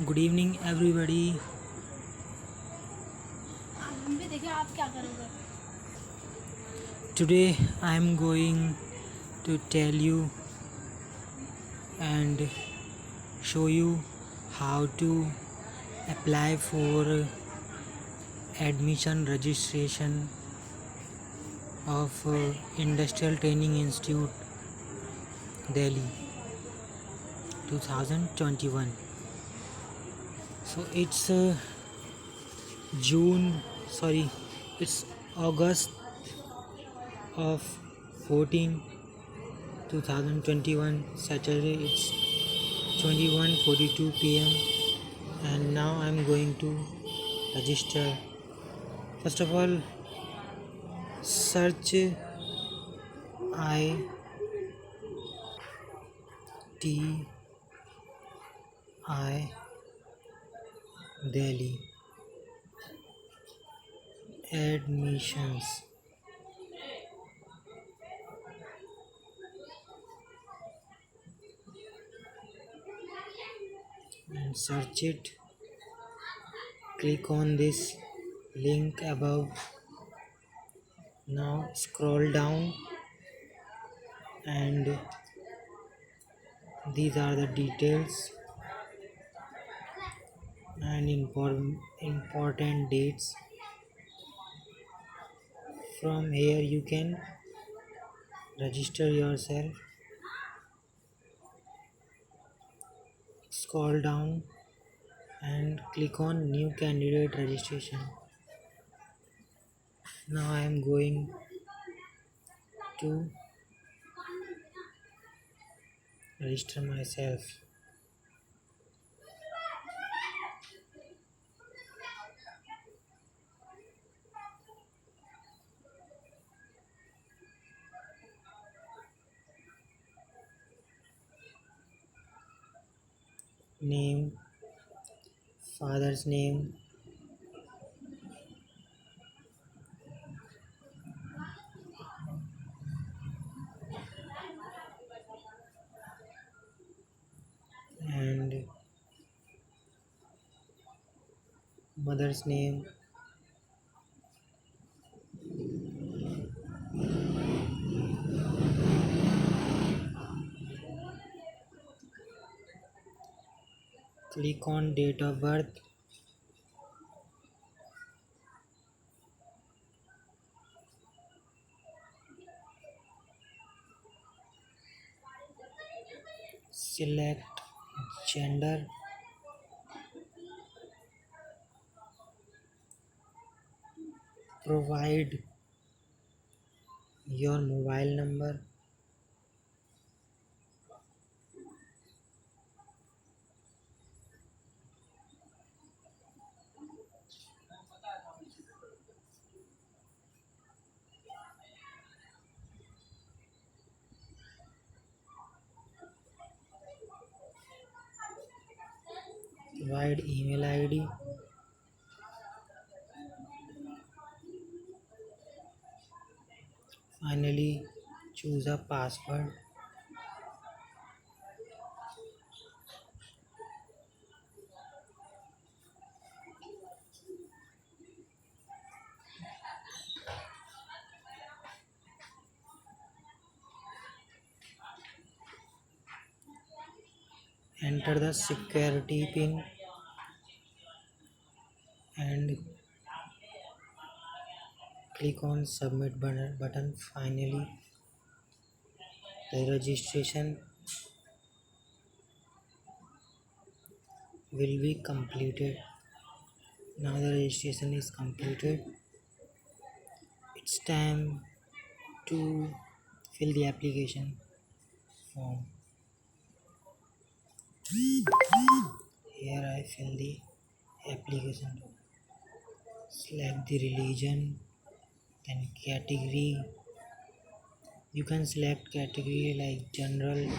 Good evening, everybody. हम भी देखें आप क्या करोगे। Today I am going to tell you and show you how to apply for admission registration of Industrial Training Institute, Delhi 2021. So it's it's August of 14 2021, Saturday. It's 21:42 p.m. and now I'm going to register. First of all, search I T I Delhi admissions and search it. Click on this link above. Now scroll down and these are the details and important dates. From here you can register yourself. Scroll down and click on new candidate registration. Now I am going to register myself. Name, father's name, and mother's name. Click on date of birth. Select gender. Provide your mobile number. Provide email ID. Finally, choose a password. Enter the security pin and click on submit button. Finally, the registration will be completed. Now the registration is completed. It's time to fill the application form. Here I fill the application form. Select the religion, then category. You can select category like general,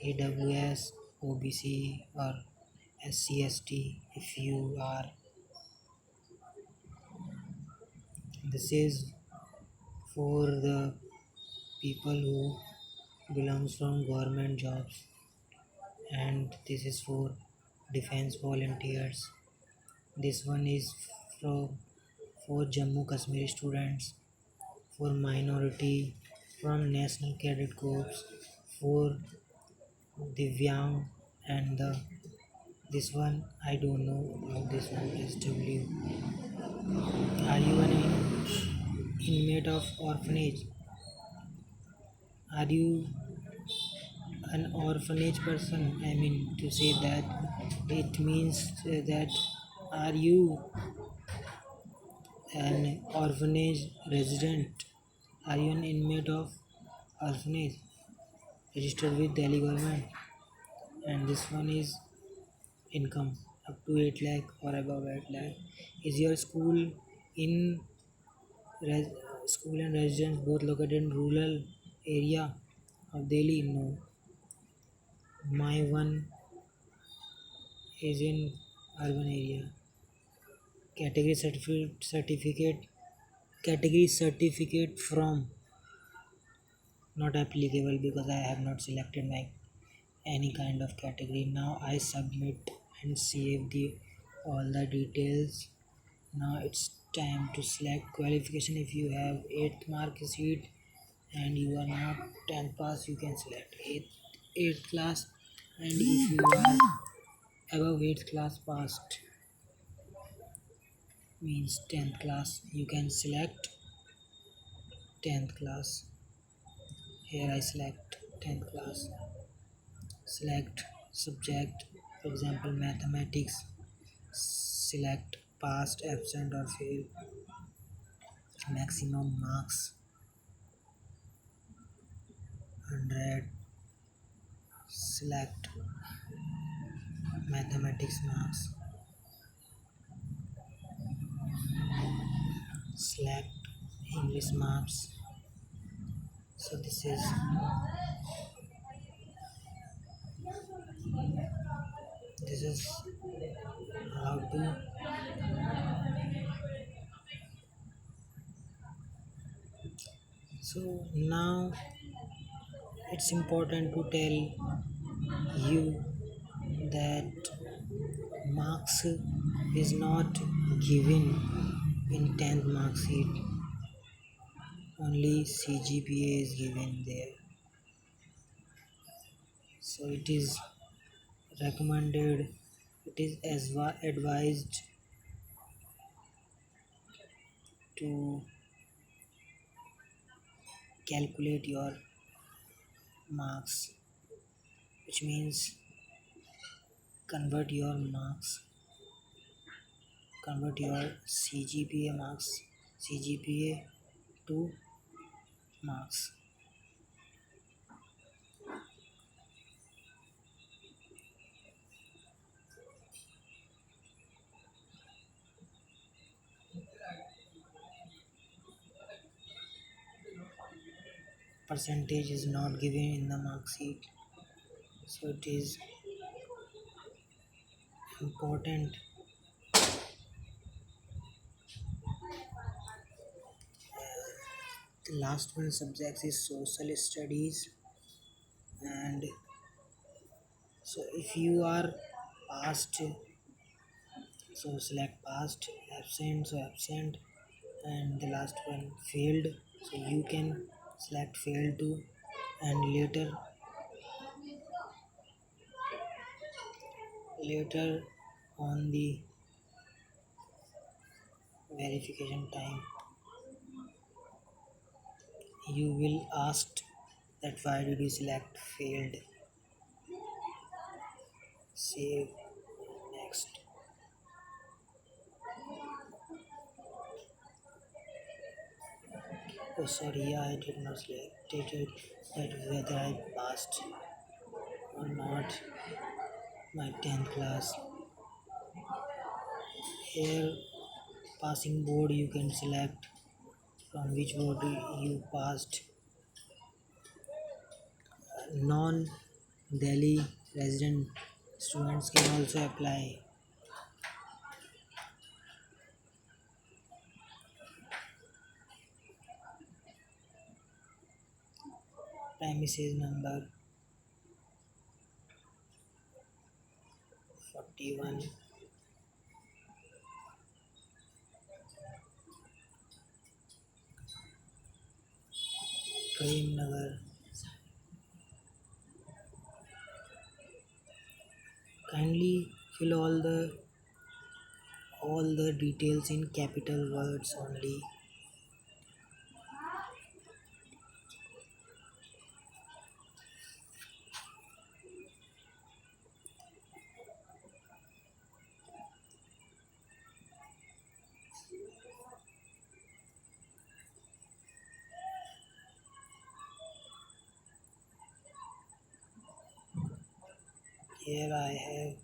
AWS, OBC or SC/ST if you are. This is for the people who belongs from government jobs, and this is for defense volunteers. This one is from for Jammu Kashmir students, for minority, from National Cadet Corps, for Divyang, and the this one I don't know about this one SW. Are you an inmate of orphanage? Are you an orphanage person? I mean to say that it means that are you an orphanage resident? Are you an inmate of orphanage registered with Delhi government? And this one is income up to 8 lakh or above 8 lakh. Is your school in res- school and residence both located in rural area of Delhi? No, my one is in urban area. Category certificate from not applicable because I have not selected my any kind of category. Now I submit and save the all the details. Now it's time to select qualification. If you have 8th mark sheet and you are not 10th pass, you can select 8th class, and if you are above 8th class passed means 10th class, you can select 10th class. Here I select 10th class. Select subject, for example mathematics. Select passed, absent or fail. Maximum marks 100. Select mathematics marks. Select English marks. So this is how to so now it's important to tell you that marks is not given in 10th mark sheet, only CGPA is given there. So it is recommended, it is advised to calculate your marks, which means convert your marks, convert your CGPA to marks. Percentage is not given in the mark sheet, so it is important. The last one subject is social studies, and so if you are passed, so select passed, absent, so absent, and the last one failed, so you can select failed too, and later on the verification time you will asked that why did you select failed. Save. Next. Oh sorry, I did not select it, that whether I passed or not my 10th class. Here passing board you can select from which board you passed. Non-Delhi resident students can also apply. Premises number T1, Prem Nagar. Kindly fill all the details in capital words only. Here I have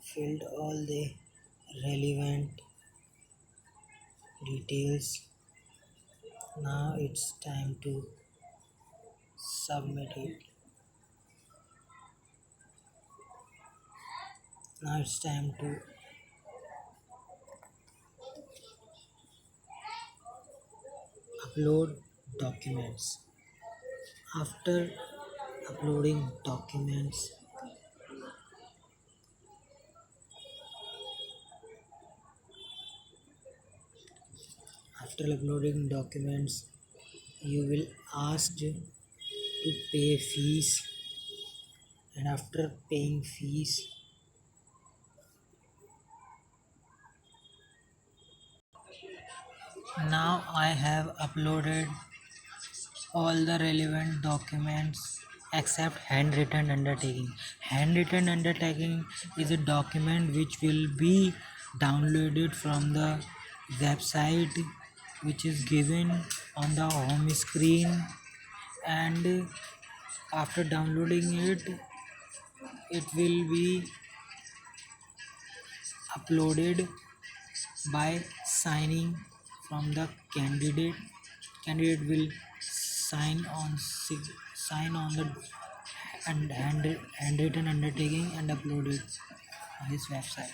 filled all the relevant details. Now it's time to submit it. Now it's time to upload documents. After uploading documents, you will asked to pay fees, and after paying fees, now I have uploaded all the relevant documents except handwritten undertaking. Handwritten undertaking is a document which will be downloaded from the website which is given on the home screen, and after downloading it, it will be uploaded by signing from the candidate. Candidate will sign on the handwritten undertaking and upload it on this website.